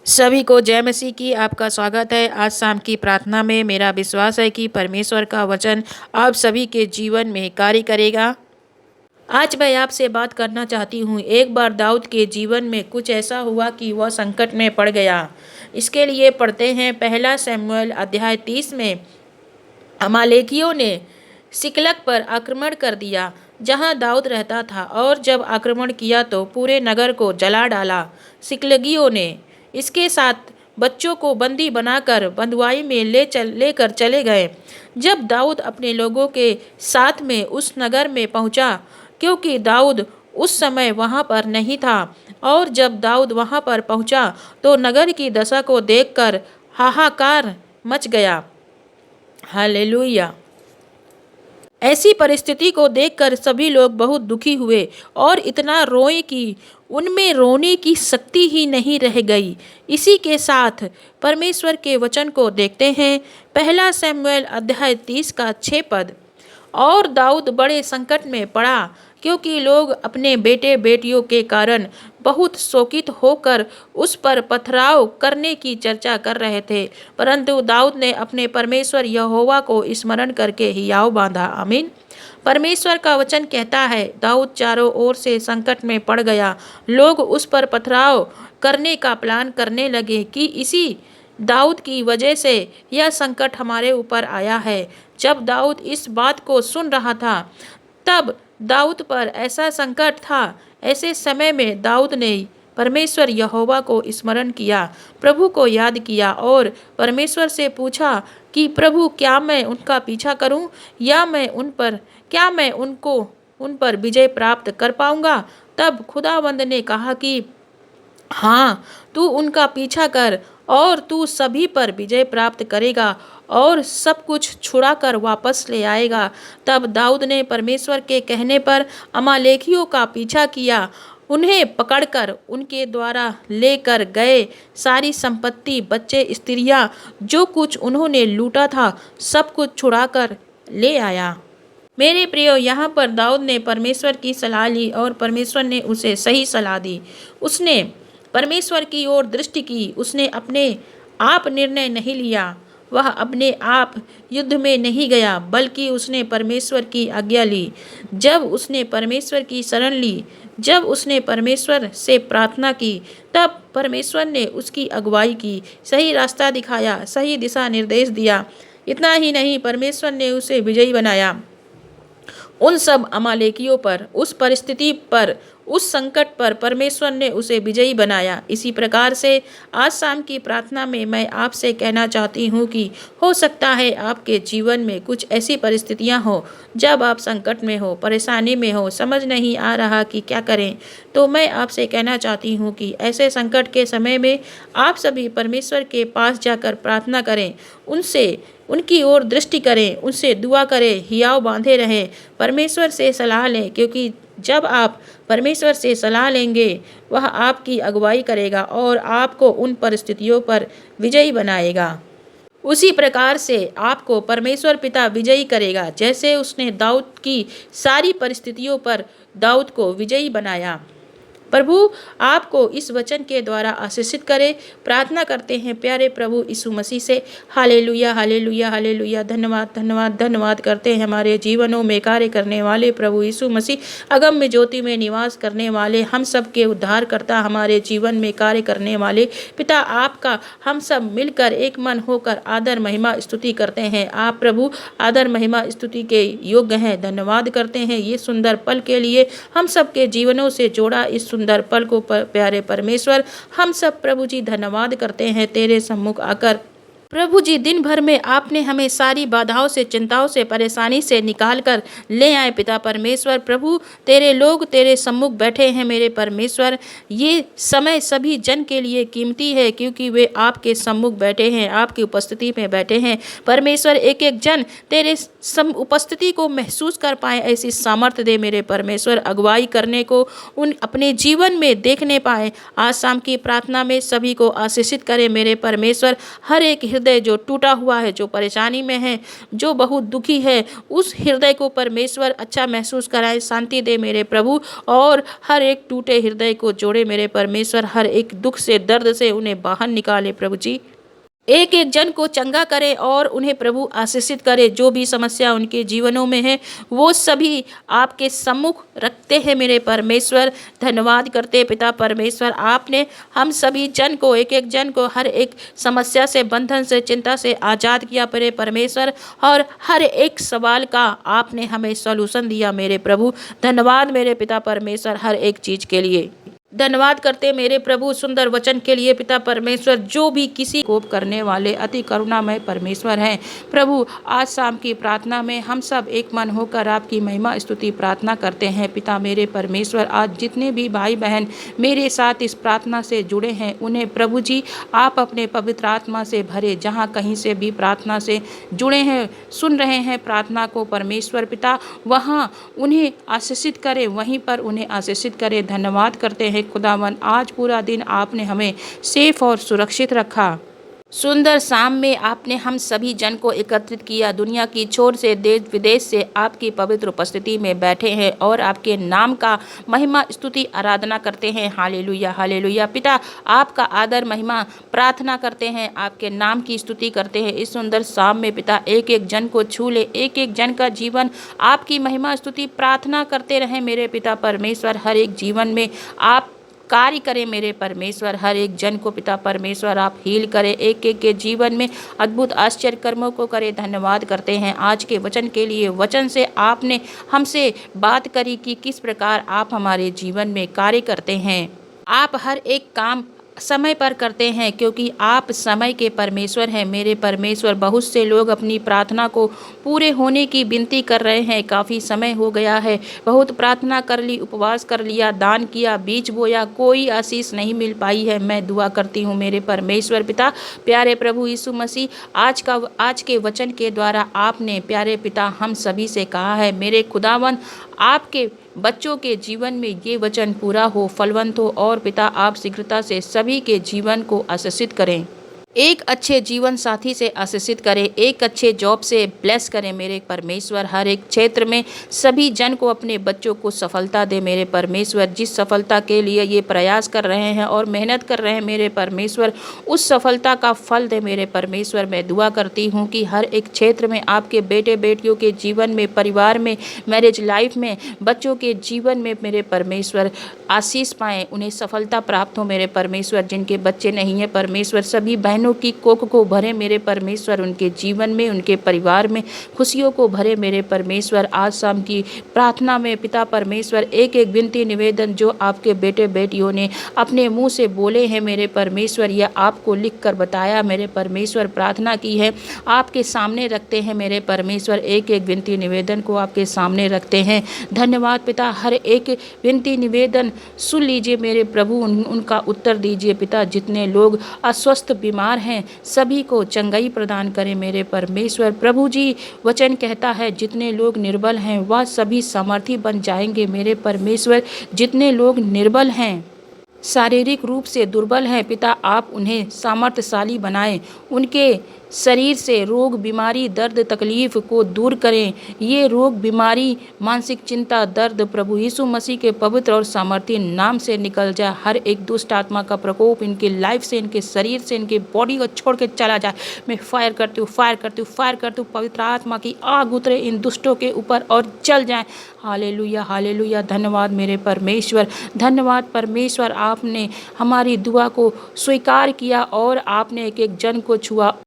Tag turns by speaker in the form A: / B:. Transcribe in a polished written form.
A: सभी को जय मसीह की आपका स्वागत है। आज शाम की प्रार्थना में मेरा विश्वास है कि परमेश्वर का वचन आप सभी के जीवन में कार्य करेगा। आज मैं आपसे बात करना चाहती हूँ। एक बार दाऊद के जीवन में कुछ ऐसा हुआ कि वह संकट में पड़ गया। इसके लिए पढ़ते हैं पहला शमूएल अध्याय 30 में। अमालेकियों ने सिकलग पर आक्रमण कर दिया जहाँ दाऊद रहता था, और जब आक्रमण किया तो पूरे नगर को जला डाला। सिकलगियों ने इसके साथ बच्चों को बंदी बनाकर बंधुआई में लेकर चले गए। जब दाऊद अपने लोगों के साथ में उस नगर में पहुंचा, क्योंकि दाऊद उस समय वहां पर नहीं था, और जब दाऊद वहां पर पहुंचा तो नगर की दशा को देखकर हाहाकार मच गया। हालेलुया। ऐसी परिस्थिति को देखकर सभी लोग बहुत दुखी हुए और इतना रोए कि उनमें रोने की शक्ति ही नहीं रह गई। इसी के साथ परमेश्वर के वचन को देखते हैं। पहला शमूएल अध्याय 30 का 6 पद। और दाऊद बड़े संकट में पड़ा, क्योंकि लोग अपने बेटे बेटियों के कारण बहुत शोकित होकर उस पर पथराव करने की चर्चा कर रहे थे। परंतु दाऊद ने अपने परमेश्वर यहोवा को स्मरण करके हियाव बांधा। आमीन। परमेश्वर का वचन कहता है, दाऊद चारों ओर से संकट में पड़ गया। लोग उस पर पथराव करने का प्लान करने लगे कि इसी दाऊद की वजह से यह संकट हमारे ऊपर आया है। जब दाऊद इस बात को सुन रहा था, तब दाऊद पर ऐसा संकट था। ऐसे समय में दाऊद ने परमेश्वर यहोवा को स्मरण किया, प्रभु को याद किया और परमेश्वर से पूछा कि प्रभु, क्या मैं उनका पीछा करूं, या मैं उन पर विजय प्राप्त कर पाऊंगा। तब खुदावंद ने कहा कि हाँ, तू उनका पीछा कर और तू सभी पर विजय प्राप्त करेगा और सब कुछ छुड़ा कर वापस ले आएगा। तब दाऊद ने परमेश्वर के कहने पर अमालेकियों का पीछा किया, उन्हें पकड़कर उनके द्वारा लेकर गए। सारी संपत्ति, बच्चे, स्त्रियां, जो कुछ उन्होंने लूटा था, सब कुछ छुड़ाकर ले आया। मेरे प्रियो, यहाँ पर दाऊद ने परमेश्वर की सलाह ली और परमेश्वर ने उसे सही सलाह दी। उसने परमेश्वर की ओर दृष्टि की। उसने अपने आप निर्णय नहीं लिया। वह अपने आप युद्ध में नहीं गया, बल्कि उसने परमेश्वर की आज्ञा ली। जब उसने परमेश्वर की शरण ली, जब उसने परमेश्वर से प्रार्थना की, तब परमेश्वर ने उसकी अगुवाई की, सही रास्ता दिखाया, सही दिशा निर्देश दिया। इतना ही नहीं, परमेश्वर ने उसे विजयी बनाया उन सब अमालेकियों पर, उस परिस्थिति पर, उस संकट पर परमेश्वर ने उसे विजयी बनाया। इसी प्रकार से आज शाम की प्रार्थना में मैं आपसे कहना चाहती हूँ कि हो सकता है आपके जीवन में कुछ ऐसी परिस्थितियाँ हो जब आप संकट में हो, परेशानी में हो, समझ नहीं आ रहा कि क्या करें। तो मैं आपसे कहना चाहती हूँ कि ऐसे संकट के समय में आप सभी परमेश्वर के पास जाकर प्रार्थना करें, उनकी ओर दृष्टि करें, उनसे दुआ करें, हियाव बांधे रहें, परमेश्वर से सलाह लें, क्योंकि जब आप परमेश्वर से सलाह लेंगे, वह आपकी अगुवाई करेगा और आपको उन परिस्थितियों पर विजयी बनाएगा। उसी प्रकार से आपको परमेश्वर पिता विजयी करेगा, जैसे उसने दाऊद की सारी परिस्थितियों पर दाऊद को विजयी बनाया। प्रभु आपको इस वचन के द्वारा आशीषित करे। प्रार्थना करते हैं प्यारे प्रभु यीशु मसीह से। Hallelujah, hallelujah, hallelujah. धन्यवाद, धन्यवाद, धन्यवाद करते हैं हमारे जीवनों में कार्य करने वाले प्रभु यीशु मसीह, अगम्य ज्योति में निवास करने वाले, हम सब के उद्धार करता, हमारे जीवन में कार्य करने वाले पिता, आपका हम सब मिलकर एक मन होकर आदर महिमा स्तुति करते हैं। आप प्रभु आदर महिमा स्तुति के योग्य हैं। धन्यवाद करते हैं ये सुंदर पल के लिए, हम सब के जीवनों से जोड़ा इस सुंदर पल को प्यारे परमेश्वर, हम सब प्रभु जी धन्यवाद करते हैं तेरे सम्मुख आकर। प्रभु जी, दिन भर में आपने हमें सारी बाधाओं से, चिंताओं से, परेशानी से निकाल कर ले आए पिता परमेश्वर। प्रभु, तेरे लोग तेरे सम्मुख बैठे हैं मेरे परमेश्वर। ये समय सभी जन के लिए कीमती है, क्योंकि वे आपके सम्मुख बैठे हैं, आपकी उपस्थिति में बैठे हैं परमेश्वर। एक एक जन तेरे उपस्थिति को महसूस कर पाए, ऐसी सामर्थ्य दे मेरे परमेश्वर। अगुवाई करने को उन अपने जीवन में देखने पाए। आज शाम की प्रार्थना में सभी को आशीषित करे मेरे परमेश्वर। हर एक हृदय जो टूटा हुआ है, जो परेशानी में है, जो बहुत दुखी है, उस हृदय को परमेश्वर अच्छा महसूस कराए, शांति दे मेरे प्रभु। और हर एक टूटे हृदय को जोड़े मेरे परमेश्वर। हर एक दुख से, दर्द से उन्हें बाहर निकाले प्रभु जी। एक एक जन को चंगा करे और उन्हें प्रभु आशीषित करे। जो भी समस्या उनके जीवनों में है, वो सभी आपके सम्मुख रखते हैं मेरे परमेश्वर। धन्यवाद करते पिता परमेश्वर, आपने हम सभी जन को, एक एक जन को हर एक समस्या से, बंधन से, चिंता से आज़ाद किया मेरे परमेश्वर। और हर एक सवाल का आपने हमें सॉल्यूशन दिया मेरे प्रभु। धन्यवाद मेरे पिता परमेश्वर, हर एक चीज़ के लिए धन्यवाद करते मेरे प्रभु, सुंदर वचन के लिए पिता परमेश्वर। जो भी किसी कोप करने वाले अति करुणामय परमेश्वर हैं प्रभु, आज शाम की प्रार्थना में हम सब एक मन होकर आपकी महिमा स्तुति प्रार्थना करते हैं पिता मेरे परमेश्वर। आज जितने भी भाई बहन मेरे साथ इस प्रार्थना से जुड़े हैं, उन्हें प्रभु जी आप अपने पवित्र आत्मा से भरे। जहाँ कहीं से भी प्रार्थना से जुड़े हैं, सुन रहे हैं प्रार्थना को परमेश्वर पिता, वहाँ उन्हें आशीषित करें, वहीं पर उन्हें आशीषित करें। धन्यवाद करते हैं खुदावन, आज पूरा दिन आपने हमें सेफ और सुरक्षित रखा। सुंदर शाम में आपने हम सभी जन को एकत्रित किया। दुनिया की छोर से, देश विदेश से आपकी पवित्र उपस्थिति में बैठे हैं और आपके नाम का महिमा स्तुति आराधना करते हैं। Hallelujah hallelujah. पिता आपका आदर महिमा प्रार्थना करते हैं, आपके नाम की स्तुति करते हैं। इस सुंदर शाम में पिता एक एक जन को छू ले, एक एक जन का जीवन आपकी महिमा स्तुति प्रार्थना करते रहें मेरे पिता परमेश्वर। हर एक जीवन में आप कार्य करें मेरे परमेश्वर। हर एक जन को पिता परमेश्वर आप हील करें, एक एक के जीवन में अद्भुत आश्चर्य कर्मों को करें। धन्यवाद करते हैं आज के वचन के लिए। वचन से आपने हमसे बात करी कि किस प्रकार आप हमारे जीवन में कार्य करते हैं। आप हर एक काम समय पर करते हैं, क्योंकि आप समय के परमेश्वर हैं मेरे परमेश्वर। बहुत से लोग अपनी प्रार्थना को पूरे होने की विनती कर रहे हैं। काफ़ी समय हो गया है, बहुत प्रार्थना कर ली, उपवास कर लिया, दान किया, बीज बोया, कोई आशीष नहीं मिल पाई है। मैं दुआ करती हूँ मेरे परमेश्वर पिता, प्यारे प्रभु यीशु मसीह, आज के वचन के द्वारा आपने प्यारे पिता हम सभी से कहा है मेरे खुदावन, आपके बच्चों के जीवन में ये वचन पूरा हो, फलवंत हो, और पिता आप शीघ्रता से सभी के जीवन को आशीषित करें। एक अच्छे जीवन साथी से आशीषित करें, एक अच्छे जॉब से ब्लेस करें मेरे परमेश्वर। हर एक क्षेत्र में सभी जन को, अपने बच्चों को सफलता दे मेरे परमेश्वर। जिस सफलता के लिए ये प्रयास कर रहे हैं और मेहनत कर रहे हैं मेरे परमेश्वर, उस सफलता का फल दे मेरे परमेश्वर। मैं दुआ करती हूँ कि हर एक क्षेत्र में आपके बेटे बेटियों के जीवन में, परिवार में, मैरिज लाइफ में, बच्चों के जीवन में मेरे परमेश्वर आशीष पाएँ, उन्हें सफलता प्राप्त हो मेरे परमेश्वर। जिनके बच्चे नहीं हैं परमेश्वर, सभी बहनों की कोख को भरे मेरे परमेश्वर, उनके जीवन में, उनके परिवार में खुशियों को भरे मेरे परमेश्वर। आज शाम की प्रार्थना में पिता परमेश्वर एक एक विनती निवेदन जो आपके बेटे बेटियों ने अपने मुंह से बोले हैं मेरे परमेश्वर, या आपको लिख कर बताया मेरे परमेश्वर, प्रार्थना की है, आपके सामने रखते हैं मेरे परमेश्वर। एक एक विनती निवेदन को आपके सामने रखते हैं। धन्यवाद पिता, हर एक विनती निवेदन सुन लीजिए मेरे प्रभु, उनका उत्तर दीजिए पिता। जितने लोग अस्वस्थ बीमार हैं, सभी को चंगाई प्रदान करें मेरे परमेश्वर। प्रभु जी वचन कहता है जितने लोग निर्बल हैं वह सभी सामर्थी बन जाएंगे मेरे परमेश्वर। जितने लोग निर्बल हैं, शारीरिक रूप से दुर्बल हैं पिता, आप उन्हें सामर्थ्यशाली बनाएं, उनके शरीर से रोग, बीमारी, दर्द, तकलीफ को दूर करें। ये रोग, बीमारी, मानसिक चिंता, दर्द प्रभु यीशु मसीह के पवित्र और सामर्थ्य नाम से निकल जाए। हर एक दुष्ट आत्मा का प्रकोप इनके लाइफ से, इनके शरीर से, इनके बॉडी को छोड़ के चला जाए। मैं फायर करती हूँ, फायर करती हूँ, फायर करती हूँ। पवित्र आत्मा की आग उतरे इन दुष्टों के ऊपर और जल जाए। Hallelujah hallelujah. धन्यवाद मेरे परमेश्वर, धन्यवाद परमेश्वर, आपने हमारी दुआ को स्वीकार किया और आपने एक एक जन को छुआ।